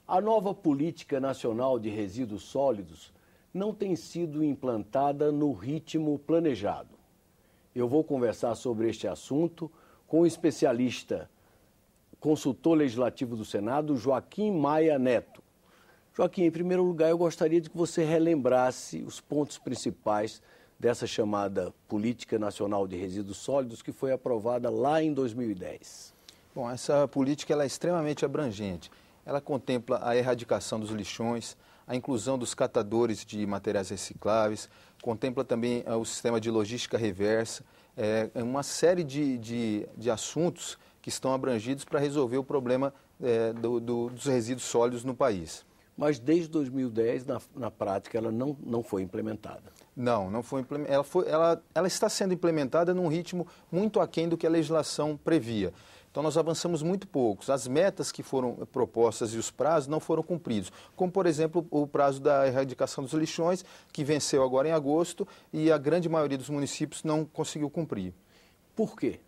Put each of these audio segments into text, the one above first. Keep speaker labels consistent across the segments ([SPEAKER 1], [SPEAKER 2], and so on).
[SPEAKER 1] A nova Política Nacional de Resíduos Sólidos não tem sido implantada no ritmo planejado. Eu vou conversar sobre este assunto com o especialista, consultor legislativo do Senado, Joaquim Maia Neto. Joaquim, em primeiro lugar, eu gostaria de que você relembrasse os pontos principais dessa chamada Política Nacional de Resíduos Sólidos, que foi aprovada lá em 2010.
[SPEAKER 2] Bom, essa política ela é extremamente abrangente. Ela contempla a erradicação dos lixões, a inclusão dos catadores de materiais recicláveis, contempla também o sistema de logística reversa, uma série de assuntos que estão abrangidos para resolver o problema dos resíduos sólidos no país.
[SPEAKER 1] Mas desde 2010, na prática, ela não foi implementada.
[SPEAKER 2] Não foi implementada. Ela está sendo implementada num ritmo muito aquém do que a legislação previa. Então, nós avançamos muito poucos. As metas que foram propostas e os prazos não foram cumpridos, como, por exemplo, o prazo da erradicação dos lixões, que venceu agora em agosto, e a grande maioria dos municípios não conseguiu cumprir.
[SPEAKER 1] Por quê?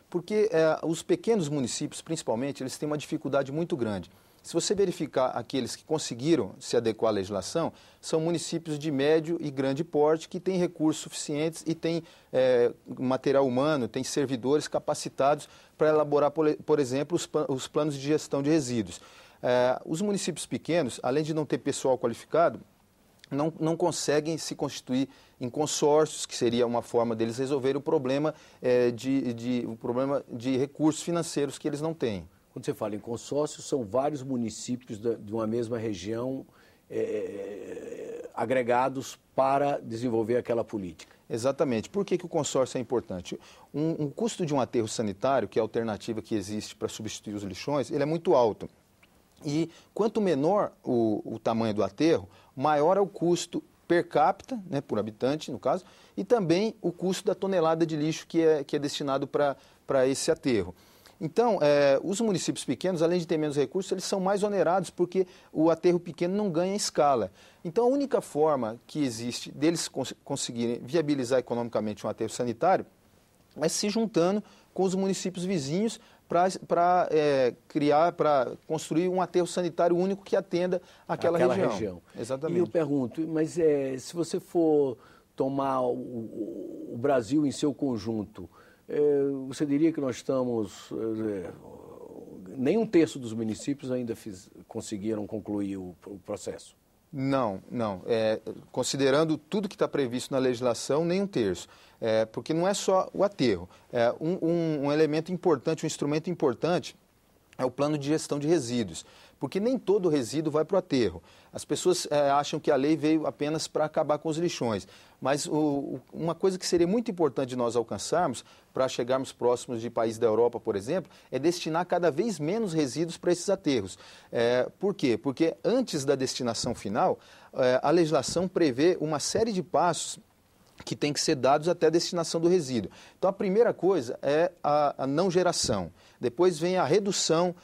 [SPEAKER 2] Porque os pequenos municípios, principalmente, eles têm uma dificuldade muito grande. Se você verificar aqueles que conseguiram se adequar à legislação, são municípios de médio e grande porte que têm recursos suficientes e têm material humano, têm servidores capacitados para elaborar, por exemplo, os planos de gestão de resíduos. Os municípios pequenos, além de não ter pessoal qualificado, não conseguem se constituir em consórcios, que seria uma forma deles resolverem o problema de recursos financeiros que eles não têm.
[SPEAKER 1] Quando você fala em consórcio, são vários municípios de uma mesma região agregados para desenvolver aquela política.
[SPEAKER 2] Exatamente. Por que o consórcio é importante? Um custo de um aterro sanitário, que é a alternativa que existe para substituir os lixões, ele é muito alto. E quanto menor o tamanho do aterro, maior é o custo per capita, né, por habitante, no caso, e também o custo da tonelada de lixo que é destinado para esse aterro. Então, os municípios pequenos, além de ter menos recursos, eles são mais onerados porque o aterro pequeno não ganha escala. Então, a única forma que existe deles conseguirem viabilizar economicamente um aterro sanitário é se juntando com os municípios vizinhos para construir um aterro sanitário único que atenda aquela região.
[SPEAKER 1] Exatamente. E eu pergunto, mas se você for tomar o Brasil em seu conjunto, você diria que nós estamos... nem um terço dos municípios ainda conseguiram concluir o processo?
[SPEAKER 2] Não. Considerando tudo que está previsto na legislação, nem um terço. Porque não é só o aterro. Um elemento importante, um instrumento importante é o plano de gestão de resíduos. Porque nem todo resíduo vai para o aterro. As pessoas acham que a lei veio apenas para acabar com os lixões. Mas uma coisa que seria muito importante de nós alcançarmos, para chegarmos próximos de países da Europa, por exemplo, é destinar cada vez menos resíduos para esses aterros. Por quê? Porque antes da destinação final, a legislação prevê uma série de passos que tem que ser dados até a destinação do resíduo. Então, a primeira coisa é a não geração. Depois vem a redução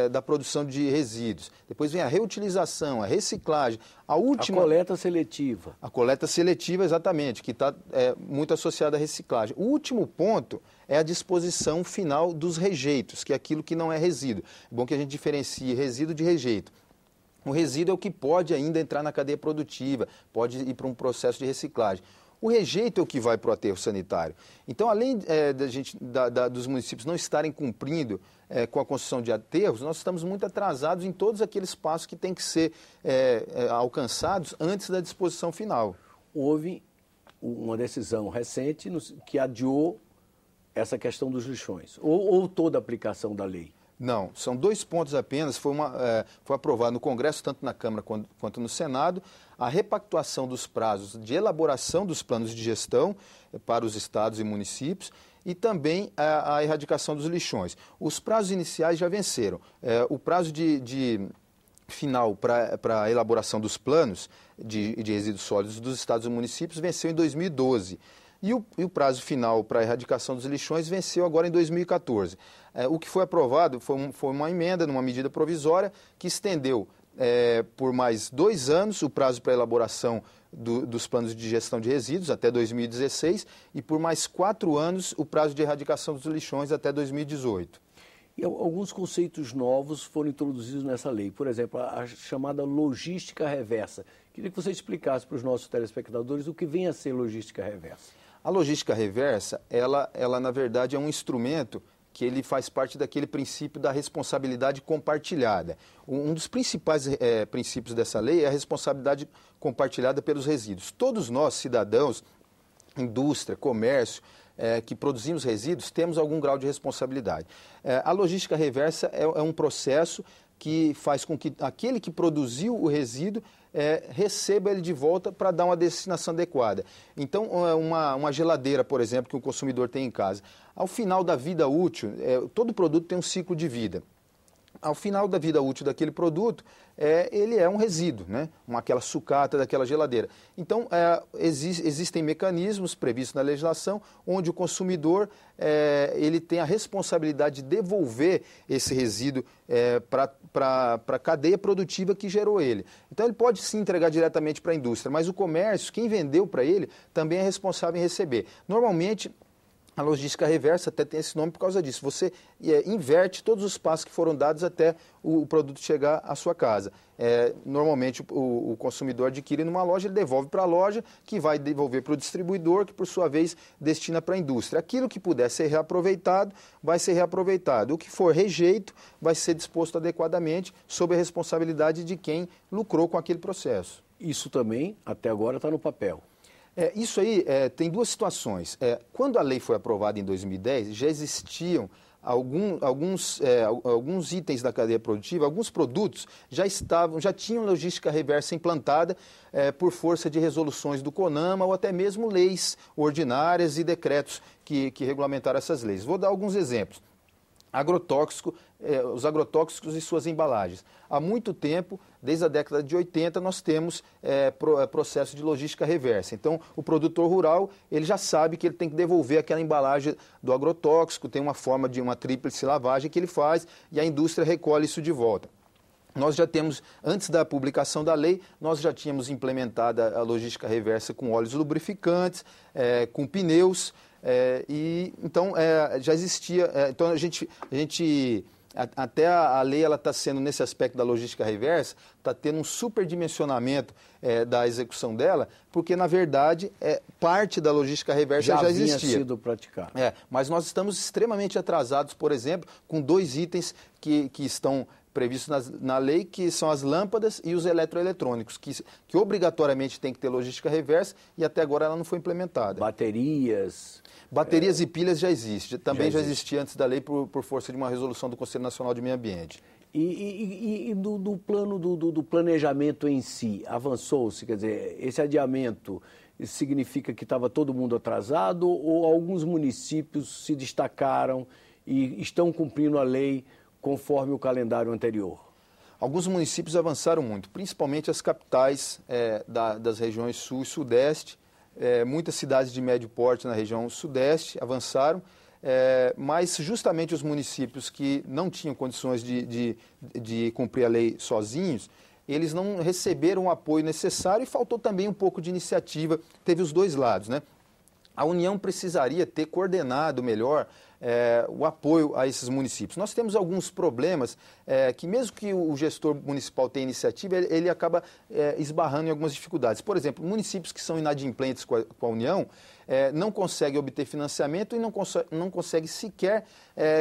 [SPEAKER 2] da produção de resíduos. Depois vem a reutilização, a reciclagem. A
[SPEAKER 1] coleta seletiva.
[SPEAKER 2] A coleta seletiva, exatamente, que está muito associada à reciclagem. O último ponto é a disposição final dos rejeitos, que é aquilo que não é resíduo. É bom que a gente diferencie resíduo de rejeito. O resíduo é o que pode ainda entrar na cadeia produtiva, pode ir para um processo de reciclagem. O rejeito é o que vai para o aterro sanitário. Então, além dos municípios não estarem cumprindo com a construção de aterros, nós estamos muito atrasados em todos aqueles passos que têm que ser alcançados antes da disposição final.
[SPEAKER 1] Houve uma decisão recente que adiou essa questão dos lixões, ou toda a aplicação da lei?
[SPEAKER 2] Não, são 2 pontos apenas. Foi aprovado no Congresso, tanto na Câmara quanto no Senado, a repactuação dos prazos de elaboração dos planos de gestão para os estados e municípios e também a erradicação dos lixões. Os prazos iniciais já venceram. O prazo de final para a elaboração dos planos de resíduos sólidos dos estados e municípios venceu em 2012. E o prazo final para a erradicação dos lixões venceu agora em 2014. O que foi aprovado foi uma emenda, numa medida provisória, que estendeu por mais 2 anos o prazo para a elaboração dos planos de gestão de resíduos, até 2016, e por mais 4 anos o prazo de erradicação dos lixões, até 2018.
[SPEAKER 1] E alguns conceitos novos foram introduzidos nessa lei. Por exemplo, a chamada logística reversa. Queria que você explicasse para os nossos telespectadores o que vem a ser logística reversa.
[SPEAKER 2] A logística reversa, ela na verdade, é um instrumento que ele faz parte daquele princípio da responsabilidade compartilhada. Um dos principais princípios dessa lei é a responsabilidade compartilhada pelos resíduos. Todos nós, cidadãos, indústria, comércio, que produzimos resíduos, temos algum grau de responsabilidade. A logística reversa é um processo que faz com que aquele que produziu o resíduo receba ele de volta para dar uma destinação adequada. Então, uma geladeira, por exemplo, que o consumidor tem em casa, ao final da vida útil, todo produto tem um ciclo de vida. Ao final da vida útil daquele produto, ele é um resíduo, né? Aquela sucata daquela geladeira. Então, existem mecanismos previstos na legislação onde o consumidor ele tem a responsabilidade de devolver esse resíduo para a cadeia produtiva que gerou ele. Então, ele pode sim entregar diretamente para a indústria, mas o comércio, quem vendeu para ele, também é responsável em receber. Normalmente, a logística reversa até tem esse nome por causa disso. Você inverte todos os passos que foram dados até o produto chegar à sua casa. Normalmente o consumidor adquire numa loja, ele devolve para a loja, que vai devolver para o distribuidor, que por sua vez destina para a indústria. Aquilo que puder ser reaproveitado, vai ser reaproveitado. O que for rejeito, vai ser disposto adequadamente sob a responsabilidade de quem lucrou com aquele processo.
[SPEAKER 1] Isso também, até agora, está no papel.
[SPEAKER 2] Isso aí tem duas situações. Quando a lei foi aprovada em 2010, já existiam alguns itens da cadeia produtiva, alguns produtos já tinham logística reversa implantada por força de resoluções do CONAMA ou até mesmo leis ordinárias e decretos que regulamentaram essas leis. Vou dar alguns exemplos. Os agrotóxicos e suas embalagens. Há muito tempo, desde a década de 80, nós temos processo de logística reversa. Então, o produtor rural, ele já sabe que ele tem que devolver aquela embalagem do agrotóxico, tem uma forma de uma tríplice lavagem que ele faz e a indústria recolhe isso de volta. Nós já temos, antes da publicação da lei, nós já tínhamos implementada a logística reversa com óleos lubrificantes, com pneus, então já existia. Então até a lei ela está sendo, nesse aspecto da logística reversa, está tendo um superdimensionamento da execução dela, porque, na verdade, parte da logística reversa já existia.
[SPEAKER 1] Já havia sido praticada.
[SPEAKER 2] Mas nós estamos extremamente atrasados, por exemplo, com dois itens que estão previstos na lei, que são as lâmpadas e os eletroeletrônicos, que obrigatoriamente tem que ter logística reversa e até agora ela não foi implementada.
[SPEAKER 1] Baterias
[SPEAKER 2] e pilhas já existe. Também já existia antes da lei por força de uma resolução do Conselho Nacional de Meio Ambiente.
[SPEAKER 1] E do plano do planejamento em si, avançou-se? Quer dizer, esse adiamento significa que estava todo mundo atrasado ou alguns municípios se destacaram e estão cumprindo a lei conforme o calendário anterior?
[SPEAKER 2] Alguns municípios avançaram muito, principalmente as capitais das regiões sul e sudeste. Muitas cidades de médio porte na região sudeste avançaram, mas justamente os municípios que não tinham condições de cumprir a lei sozinhos, eles não receberam o apoio necessário e faltou também um pouco de iniciativa, teve os dois lados, né? A União precisaria ter coordenado melhor o apoio a esses municípios. Nós temos alguns problemas que, mesmo que o gestor municipal tenha iniciativa, ele acaba esbarrando em algumas dificuldades. Por exemplo, municípios que são inadimplentes com a União não conseguem obter financiamento e não conseguem sequer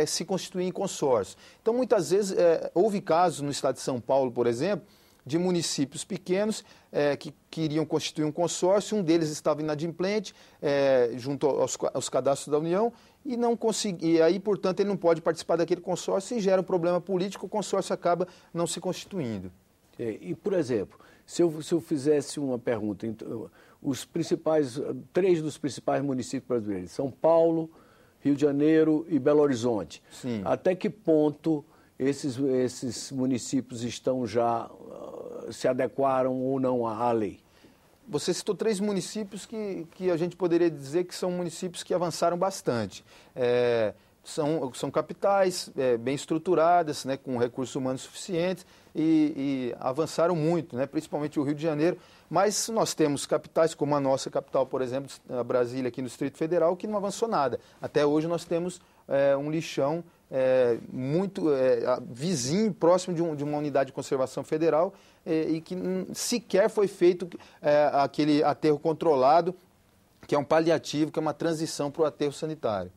[SPEAKER 2] se constituir em consórcio. Então, muitas vezes, houve casos no estado de São Paulo, por exemplo, de municípios pequenos que queriam constituir um consórcio, um deles estava inadimplente junto aos cadastros da União e não conseguia, e aí, portanto, ele não pode participar daquele consórcio e gera um problema político, o consórcio acaba não se constituindo.
[SPEAKER 1] E, por exemplo, se eu fizesse uma pergunta, três dos principais municípios brasileiros, São Paulo, Rio de Janeiro e Belo Horizonte,
[SPEAKER 2] sim,
[SPEAKER 1] até que ponto esses municípios se adequaram ou não à lei?
[SPEAKER 2] Você citou 3 municípios que a gente poderia dizer que são municípios que avançaram bastante. São capitais bem estruturadas, né, com recursos humanos suficientes e avançaram muito, né, principalmente o Rio de Janeiro. Mas nós temos capitais como a nossa capital, por exemplo, a Brasília, aqui no Distrito Federal, que não avançou nada. Até hoje nós temos um lixão vizinho, próximo de uma unidade de conservação federal, e que sequer foi feito aquele aterro controlado, que é um paliativo, que é uma transição para o aterro sanitário.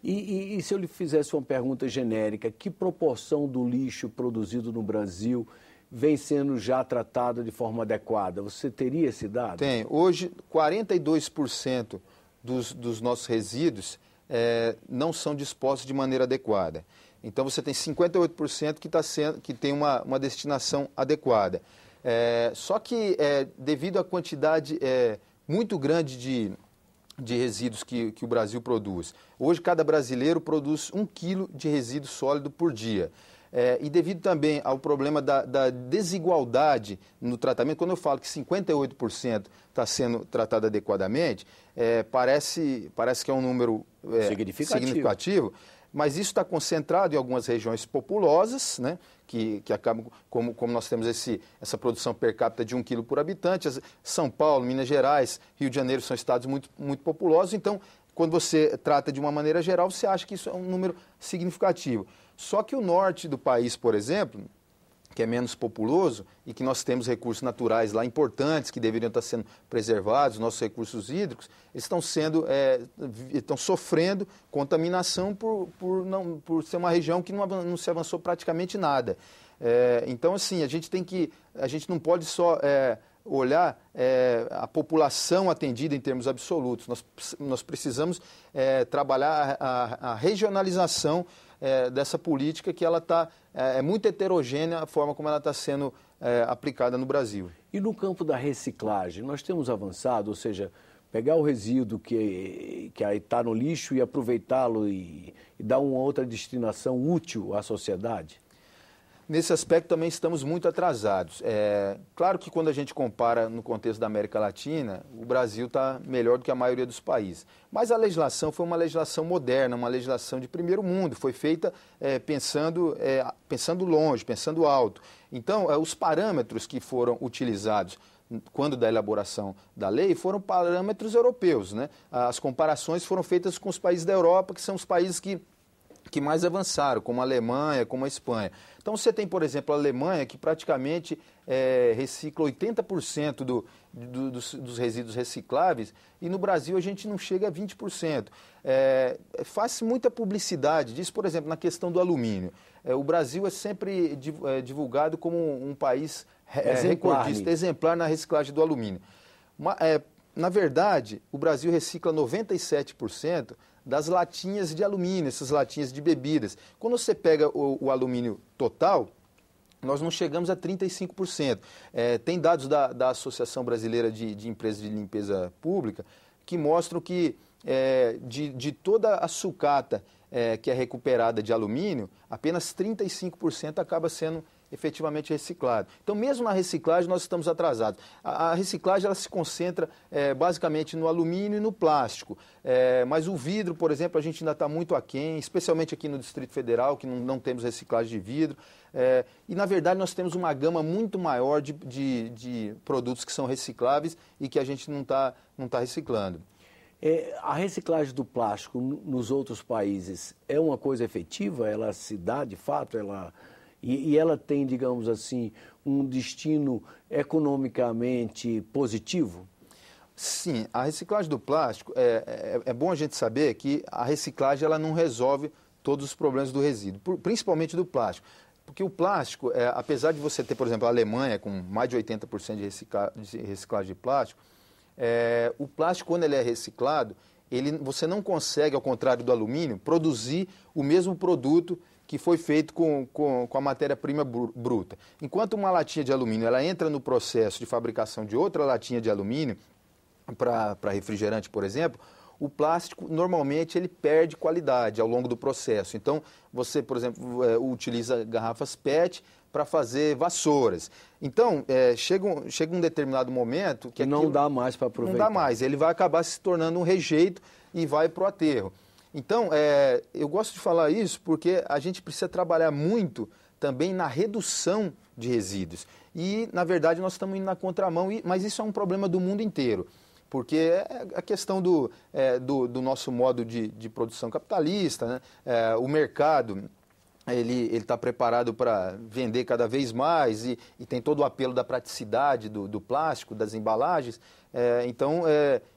[SPEAKER 1] E se eu lhe fizesse uma pergunta genérica, que proporção do lixo produzido no Brasil vem sendo já tratado de forma adequada? Você teria esse dado?
[SPEAKER 2] Tem. Hoje, 42% dos nossos resíduos não são dispostos de maneira adequada. Então, você tem 58% que tem uma destinação adequada. Só que, devido à quantidade muito grande de resíduos que o Brasil produz, hoje cada brasileiro produz 1 quilo de resíduo sólido por dia. E devido também ao problema da desigualdade no tratamento, quando eu falo que 58% está sendo tratado adequadamente, parece que é um número significativo, mas isso está concentrado em algumas regiões populosas, né, que acabam, como nós temos essa produção per capita de 1 quilo por habitante. São Paulo, Minas Gerais, Rio de Janeiro são estados muito, muito populosos, então, quando você trata de uma maneira geral, você acha que isso é um número significativo. Só que o norte do país, por exemplo, que é menos populoso e que nós temos recursos naturais lá importantes que deveriam estar sendo preservados, nossos recursos hídricos, eles estão sofrendo contaminação por ser uma região que não se avançou praticamente nada. Então, assim, a gente não pode só olhar a população atendida em termos absolutos. Nós precisamos trabalhar a regionalização dessa política, que ela é muito heterogênea, a forma como ela está sendo aplicada no Brasil.
[SPEAKER 1] E no campo da reciclagem, nós temos avançado, ou seja, pegar o resíduo que está no lixo e aproveitá-lo e dar uma outra destinação útil à sociedade?
[SPEAKER 2] Nesse aspecto também estamos muito atrasados. Claro que quando a gente compara no contexto da América Latina, o Brasil está melhor do que a maioria dos países. Mas a legislação foi uma legislação moderna, uma legislação de primeiro mundo, foi feita pensando longe, pensando alto. Então, os parâmetros que foram utilizados quando da elaboração da lei foram parâmetros europeus, né? As comparações foram feitas com os países da Europa, que são os países que mais avançaram, como a Alemanha, como a Espanha. Então, você tem, por exemplo, a Alemanha, que praticamente recicla 80% dos resíduos recicláveis, e no Brasil a gente não chega a 20%. Faz muita publicidade disso, por exemplo, na questão do alumínio. O Brasil é sempre divulgado como um país recordista, exemplar na reciclagem do alumínio. Na verdade, o Brasil recicla 97% das latinhas de alumínio, essas latinhas de bebidas. Quando você pega o alumínio total, nós não chegamos a 35%. Tem dados da Associação Brasileira de Empresas de Limpeza Pública que mostram que de toda a sucata que é recuperada de alumínio, apenas 35% acaba sendo efetivamente reciclado. Então, mesmo na reciclagem, nós estamos atrasados. A reciclagem ela se concentra basicamente no alumínio e no plástico. Mas o vidro, por exemplo, a gente ainda está muito aquém, especialmente aqui no Distrito Federal, que não temos reciclagem de vidro. E, na verdade, nós temos uma gama muito maior de produtos que são recicláveis e que a gente não tá reciclando.
[SPEAKER 1] A reciclagem do plástico nos outros países é uma coisa efetiva? Ela se dá, de fato? E ela tem, digamos assim, um destino economicamente positivo?
[SPEAKER 2] Sim, a reciclagem do plástico, é bom a gente saber que a reciclagem ela não resolve todos os problemas do resíduo, principalmente do plástico. Porque o plástico, apesar de você ter, por exemplo, a Alemanha com mais de 80% de reciclagem de plástico, o plástico, quando ele é reciclado, você não consegue, ao contrário do alumínio, produzir o mesmo produto que foi feito com a matéria-prima bruta. Enquanto uma latinha de alumínio ela entra no processo de fabricação de outra latinha de alumínio, para refrigerante, por exemplo, o plástico, normalmente, ele perde qualidade ao longo do processo. Então, você, por exemplo, utiliza garrafas PET para fazer vassouras. Então, chega um determinado momento que
[SPEAKER 1] não dá mais para aproveitar.
[SPEAKER 2] Não dá mais, ele vai acabar se tornando um rejeito e vai para o aterro. Então, eu gosto de falar isso porque a gente precisa trabalhar muito também na redução de resíduos. E, na verdade, nós estamos indo na contramão, mas isso é um problema do mundo inteiro. Porque é a questão do nosso modo de produção capitalista, né? O mercado ele está preparado para vender cada vez mais e tem todo o apelo da praticidade do plástico, das embalagens. Então,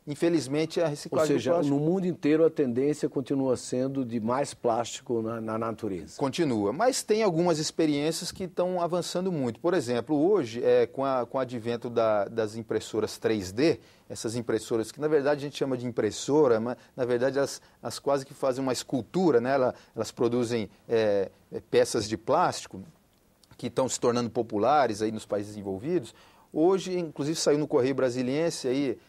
[SPEAKER 2] infelizmente, a reciclagem
[SPEAKER 1] Ou seja,
[SPEAKER 2] do plástico...
[SPEAKER 1] no mundo inteiro a tendência continua sendo de mais plástico na natureza.
[SPEAKER 2] Continua, mas tem algumas experiências que estão avançando muito. Por exemplo, hoje, com o advento das impressoras 3D, essas impressoras que na verdade a gente chama de impressora, mas na verdade elas quase que fazem uma escultura, né? Elas produzem peças de plástico que estão se tornando populares aí nos países desenvolvidos. Hoje, inclusive, saiu no Correio Brasiliense aí,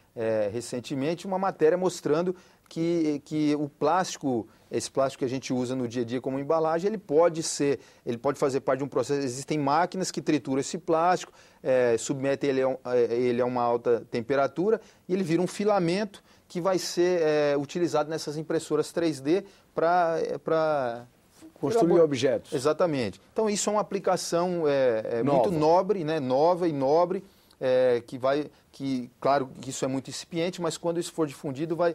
[SPEAKER 2] recentemente uma matéria mostrando que o plástico, esse plástico que a gente usa no dia a dia como embalagem, ele pode fazer parte de um processo. Existem máquinas que trituram esse plástico, submetem ele a uma alta temperatura e ele vira um filamento que vai ser utilizado nessas impressoras 3D para
[SPEAKER 1] construir objetos.
[SPEAKER 2] Exatamente. Então, isso é uma aplicação muito nobre, né? Nova e nobre, claro que isso é muito incipiente, mas quando isso for difundido vai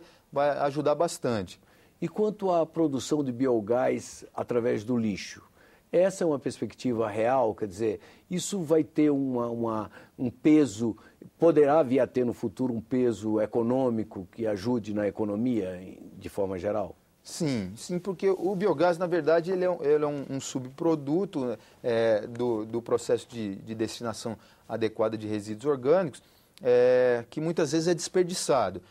[SPEAKER 2] ajudar bastante.
[SPEAKER 1] E quanto à produção de biogás através do lixo? Essa é uma perspectiva real? Quer dizer, isso vai ter um peso, poderá vir a ter no futuro um peso econômico que ajude na economia de forma geral?
[SPEAKER 2] Sim, porque o biogás, na verdade, ele é um subproduto, né, do processo de destinação adequada de resíduos orgânicos, que muitas vezes é desperdiçado.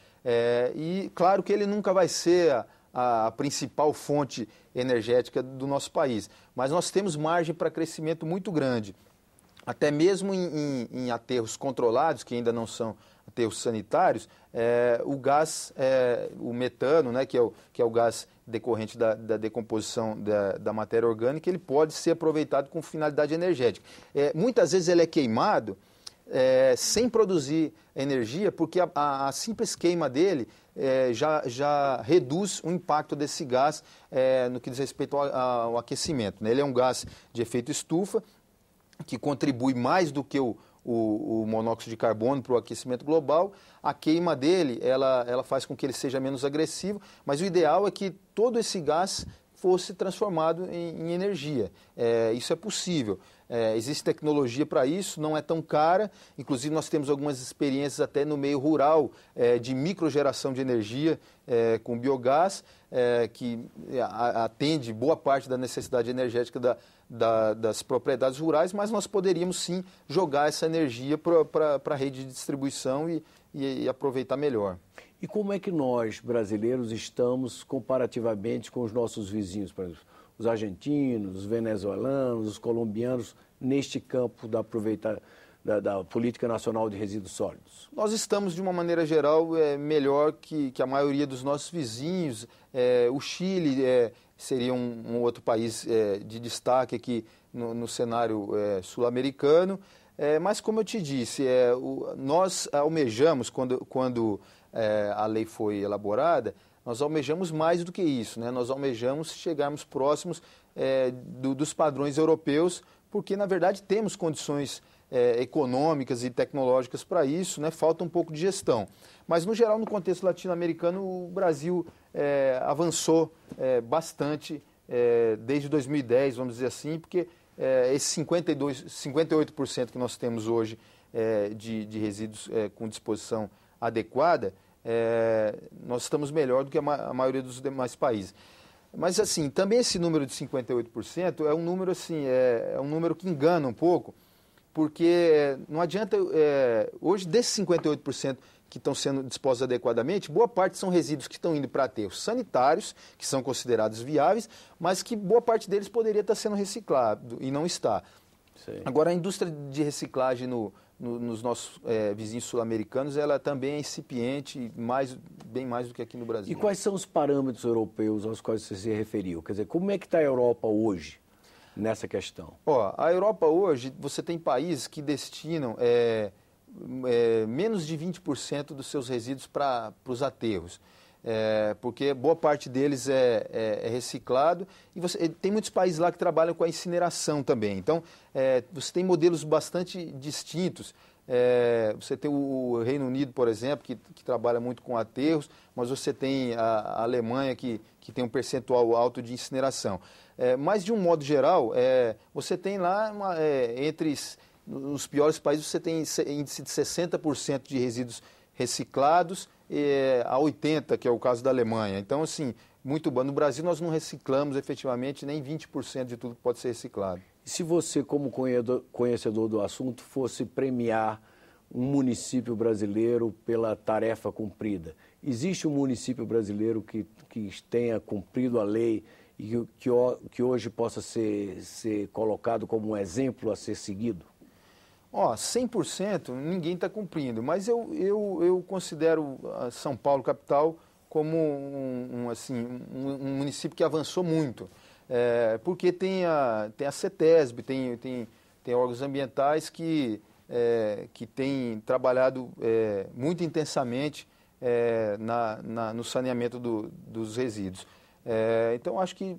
[SPEAKER 2] E claro que ele nunca vai ser a principal fonte energética do nosso país, mas nós temos margem para crescimento muito grande. Até mesmo em aterros controlados, que ainda não são aterros sanitários, o gás, o metano, né, que é o gás decorrente da decomposição da matéria orgânica, ele pode ser aproveitado com finalidade energética. Muitas vezes ele é queimado sem produzir energia, porque a simples queima dele já reduz o impacto desse gás no que diz respeito ao aquecimento, né? Ele é um gás de efeito estufa, que contribui mais do que o monóxido de carbono para o aquecimento global. A queima dele, ela faz com que ele seja menos agressivo, mas o ideal é que todo esse gás fosse transformado em energia. Isso é possível. Existe tecnologia para isso, não é tão cara. Inclusive, nós temos algumas experiências até no meio rural de microgeração de energia com biogás, que atende boa parte da necessidade energética das propriedades rurais, mas nós poderíamos sim jogar essa energia para a rede de distribuição e aproveitar melhor.
[SPEAKER 1] E como é que nós, brasileiros, estamos comparativamente com os nossos vizinhos, por exemplo, os argentinos, os venezuelanos, os colombianos, neste campo da Política Nacional de Resíduos Sólidos?
[SPEAKER 2] Nós estamos, de uma maneira geral, melhor que a maioria dos nossos vizinhos. O Chile seria um outro país de destaque aqui no cenário sul-americano. Mas, como eu te disse, nós almejamos, quando a lei foi elaborada, nós almejamos mais do que isso, né? Nós almejamos chegarmos próximos dos padrões europeus, porque, na verdade, temos condições econômicas e tecnológicas para isso, né? Falta um pouco de gestão. Mas, no geral, no contexto latino-americano, o Brasil avançou bastante desde 2010, vamos dizer assim, porque esse 58% que nós temos hoje de resíduos com disposição adequada, nós estamos melhor do que a maioria dos demais países. Mas, assim, também esse número de 58% é um número, assim, é um número que engana um pouco, porque não adianta, hoje, desses 58% que estão sendo dispostos adequadamente, boa parte são resíduos que estão indo para aterros sanitários, que são considerados viáveis, mas que boa parte deles poderia estar sendo reciclado e não está. Sim. Agora, a indústria de reciclagem nos nossos vizinhos sul-americanos, ela também é incipiente, bem mais do que aqui no Brasil.
[SPEAKER 1] E quais são os parâmetros europeus aos quais você se referiu? Quer dizer, como é que está a Europa hoje nessa questão?
[SPEAKER 2] A Europa hoje, você tem países que destinam menos de 20% dos seus resíduos para os aterros. Porque boa parte deles é reciclado e tem muitos países lá que trabalham com a incineração também. Então, você tem modelos bastante distintos Você tem o Reino Unido, por exemplo, que trabalha muito com aterros, mas você tem a Alemanha que tem um percentual alto de incineração. Mas, de um modo geral, você tem lá, entre os piores países, você tem índice de 60% de resíduos reciclados a 80%, que é o caso da Alemanha. Então, assim, muito bom. No Brasil, nós não reciclamos efetivamente nem 20% de tudo que pode ser reciclado.
[SPEAKER 1] E se você, como conhecedor do assunto, fosse premiar um município brasileiro pela tarefa cumprida, existe um município brasileiro que tenha cumprido a lei e que hoje possa ser colocado como um exemplo a ser seguido?
[SPEAKER 2] 100% ninguém está cumprindo, mas eu considero São Paulo, capital, como um município que avançou muito. Porque tem a CETESB, tem órgãos ambientais que têm trabalhado muito intensamente no saneamento dos resíduos. Então, acho que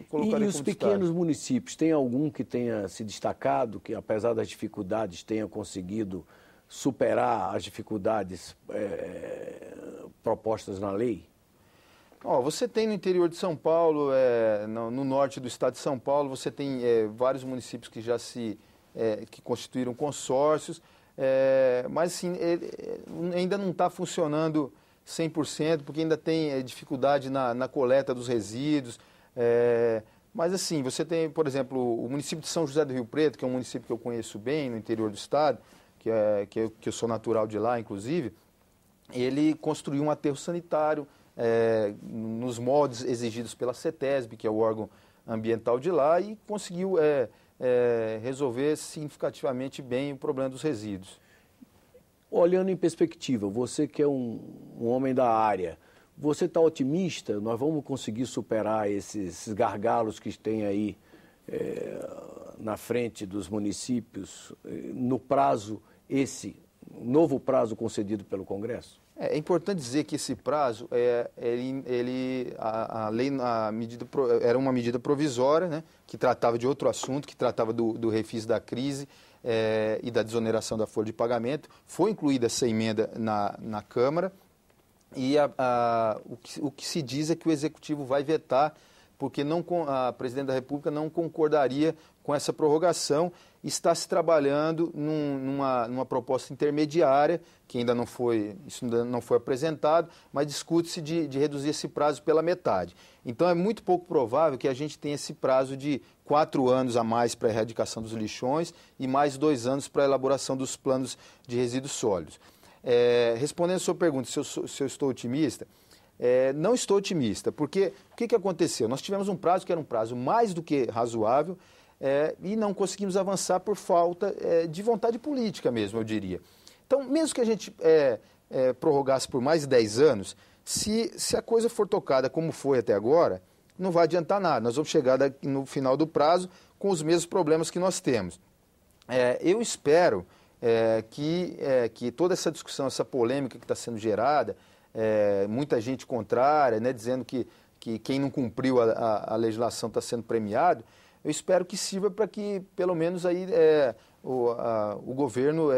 [SPEAKER 2] colocaria
[SPEAKER 1] E os pequenos municípios, tem algum que tenha se destacado, que apesar das dificuldades tenha conseguido superar as dificuldades propostas na lei?
[SPEAKER 2] Você tem no interior de São Paulo, no norte do estado de São Paulo, você tem vários municípios que já que constituíram consórcios, mas assim, ainda não está funcionando 100%, porque ainda tem dificuldade na coleta dos resíduos. Mas assim, você tem, por exemplo, o município de São José do Rio Preto, que é um município que eu conheço bem no interior do estado, que eu sou natural de lá, inclusive, ele construiu um aterro sanitário nos moldes exigidos pela CETESB, que é o órgão ambiental de lá, e conseguiu resolver significativamente bem o problema dos resíduos.
[SPEAKER 1] Olhando em perspectiva, você que é um homem da área, você está otimista? Nós vamos conseguir superar esses gargalos que tem aí na frente dos municípios no prazo, esse novo prazo concedido pelo Congresso?
[SPEAKER 2] É importante dizer que esse prazo, a medida era uma medida provisória, né, que tratava de outro assunto, que tratava do refis da crise e da desoneração da folha de pagamento. Foi incluída essa emenda na Câmara e o que se diz é que o Executivo vai vetar, porque a Presidente da República não concordaria com essa prorrogação. Está se trabalhando numa proposta intermediária, que ainda não foi apresentado, mas discute-se de reduzir esse prazo pela metade. Então, é muito pouco provável que a gente tenha esse prazo de 4 anos a mais para a erradicação dos lixões e mais 2 anos para a elaboração dos planos de resíduos sólidos. Respondendo a sua pergunta, se eu estou otimista, não estou otimista, porque o que aconteceu? Nós tivemos um prazo que era um prazo mais do que razoável, e não conseguimos avançar por falta de vontade política mesmo, eu diria. Então, mesmo que a gente prorrogasse por mais de 10 anos, se a coisa for tocada como foi até agora, não vai adiantar nada. Nós vamos chegar no final do prazo com os mesmos problemas que nós temos. Eu espero que toda essa discussão, essa polêmica que está sendo gerada, muita gente contrária, né, dizendo que quem não cumpriu a legislação está sendo premiado, eu espero que sirva para que, pelo menos, aí, o governo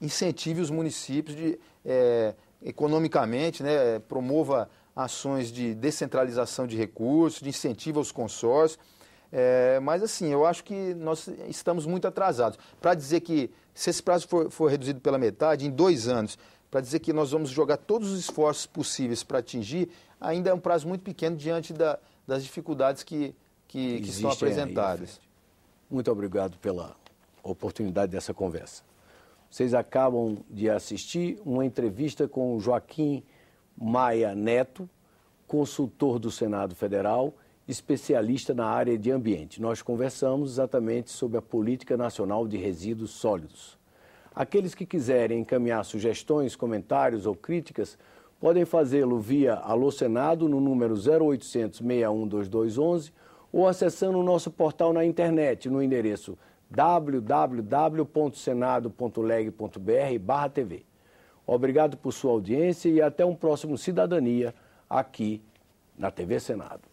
[SPEAKER 2] incentive os municípios economicamente, né, promova ações de descentralização de recursos, de incentivo aos consórcios. Mas, assim, eu acho que nós estamos muito atrasados. Para dizer que, se esse prazo for reduzido pela metade, em 2 anos, para dizer que nós vamos jogar todos os esforços possíveis para atingir, ainda é um prazo muito pequeno diante das dificuldades que estão apresentadas.
[SPEAKER 1] Muito obrigado pela oportunidade dessa conversa. Vocês acabam de assistir uma entrevista com Joaquim Maia Neto, consultor do Senado Federal, especialista na área de ambiente. Nós conversamos exatamente sobre a Política Nacional de Resíduos Sólidos. Aqueles que quiserem encaminhar sugestões, comentários ou críticas, podem fazê-lo via Alô Senado no número 0800 61 2211 ou acessando o nosso portal na internet no endereço www.senado.leg.br/TV. Obrigado por sua audiência e até um próximo Cidadania aqui na TV Senado.